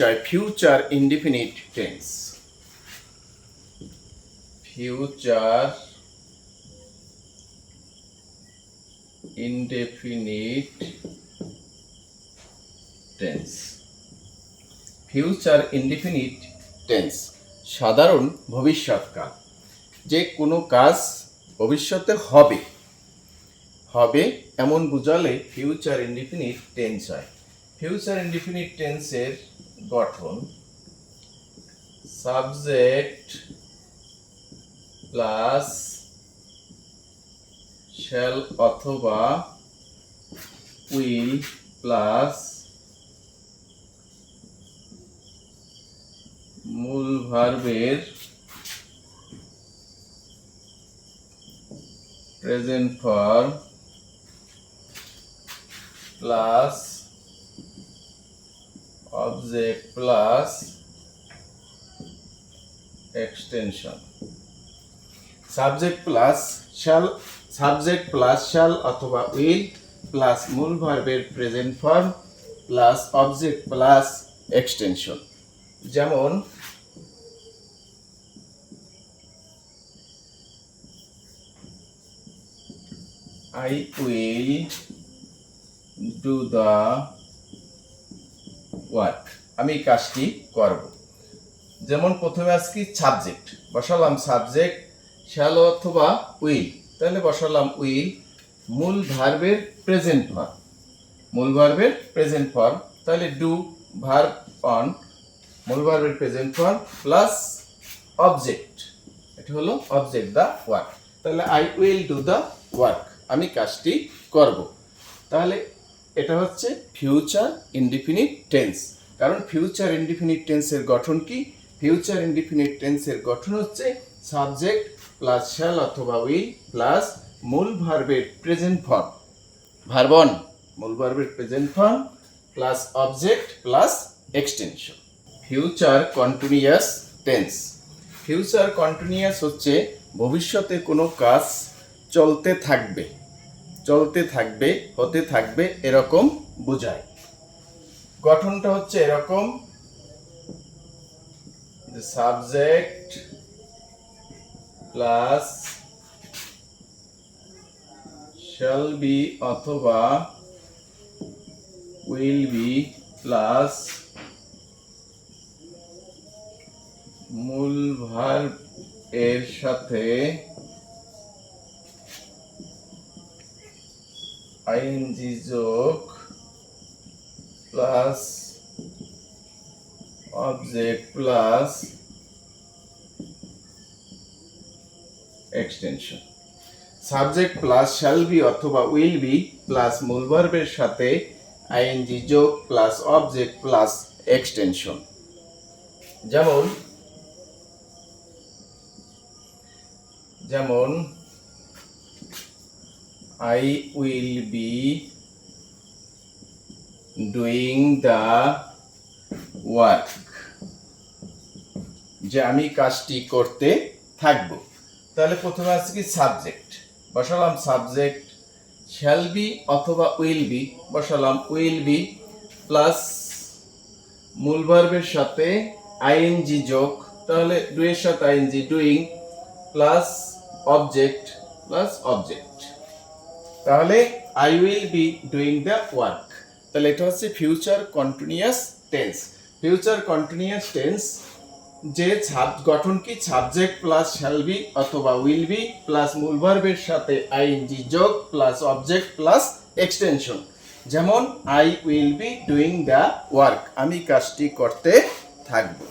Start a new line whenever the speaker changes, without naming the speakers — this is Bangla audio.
future indefinite tense. Future indefinite tense. Future indefinite tense সাধারণ ভবিষ্যৎকাল। যে কোনো কাজ ভবিষ্যতে হবে এমন বোঝালে ফিউচার ইনডিফিনিট টেন্স হয়। ফিউচার ইনডিফিনিট টেন্সের গঠন সাবজেক্ট প্লাস শ্যাল অথবা উইল প্লাস মূল ভার্বের present form plus object plus extension. Subject plus shall অথবা উইল প্লাস মূল ভার্বের present form plus object plus extension. যেমন I will do the work, আমি কাজটি করব। যেমন প্রথমে আজকে সাবজেক্ট বসালাম সাবজেক্ট শ্যাল অথবা উইল, তাহলে বসালাম উইল মূল ভার্বের প্রেজেন্ট ফর্ম, তাহলে ডু ভার্ব অন মূল ভার্বের প্রেজেন্ট ফর্ম প্লাস অবজেক্ট, এটা হলো অবজেক্ট দ্য ওয়ার্ক, তাহলে I will do the work, আমি কাজটি করব। তাহলে এটা হচ্ছে ফিউচার ইনডিফিনিট টেন্স। কারণ ফিউচার ইনডিফিনিট টেন্সের গঠন কি? ফিউচার ইনডিফিনিট টেন্সের গঠন হচ্ছে সাবজেক্ট প্লাস শ্যাল অথবা উইল প্লাস মূল ভার্বের প্রেজেন্ট ফর্ম, ভার্ব অন মূল ভার্বের present form plus object plus extension. Future continuous tense. Future continuous হচ্ছে ভবিষ্যতে কোনো কাজ চলতে থাকবে, হতে থাকবে এরকম বোঝায়। গঠনটা হচ্ছে এরকম, সাবজেক্ট প্লাস শ্যাল বি অথবা উইল বি প্লাস মূল ভার্ব এর সাথে আইএনজি যোগ plus object plus extension. Subject plus shall be অথবা উইল বি প্লাস মূল ভার্বের সাথে আইএনজি যোগ প্লাস অবজেক্ট প্লাস এক্সটেনশন। যেমন I will be doing the work, যে আমি কাজটি করতে থাকব। তাহলে প্রথমে আছে কি সাবজেক্ট বসালাম সাবজেক্ট শ্যাল বি অথবা উইল বি, বসালাম উইল বি প্লাস মূল ভার্বের সাথে আইএনজি যোগ, তাহলে ডু এর সাথে আইএনজি ডুইং প্লাস অবজেক্ট, তাহলে I will be doing the work. তাহলে এটা হচ্ছে future continuous tense. Future continuous tense যে গঠন কি? সাবজেক্ট প্লাস শ্যাল বি অথবা উইল বি প্লাস মূল ভার্বের সাথে আইএনজি যোগ প্লাস অবজেক্ট প্লাস এক্সটেনশন। যেমন I will be doing the work, আমি কাজটি করতে থাকবো।